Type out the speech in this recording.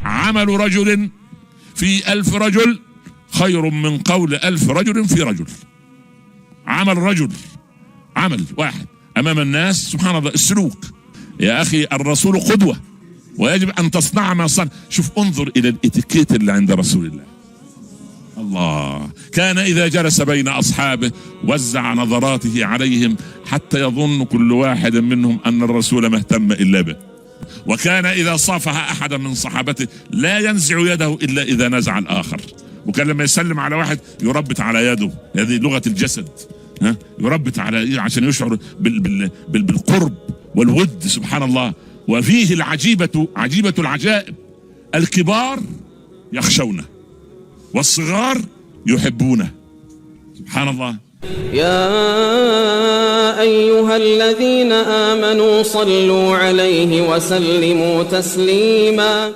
عمل رجل في 1000 رجل خير من قول 1000 رجل في رجل. عمل رجل، عمل واحد امام الناس، سبحان الله. السلوك يا اخي، الرسول قدوة ويجب ان تصنع ما صنع. شوف، انظر الى الاتيكيت اللي عند رسول الله. الله كان اذا جلس بين اصحابه وزع نظراته عليهم حتى يظن كل واحد منهم ان الرسول ما اهتم الا به. وكان اذا صافح احدا من صحابته لا ينزع يده الا اذا نزع الاخر. وكان لما يسلم على واحد يربط على يده، هذه لغة الجسد، يربط على عشان يشعر بالقرب والود، سبحان الله. وفيه عجيبة العجائب، الكبار يخشونه والصغار يحبونه، سبحان الله. يا أيها الذين آمنوا صلوا عليه وسلموا تسليما.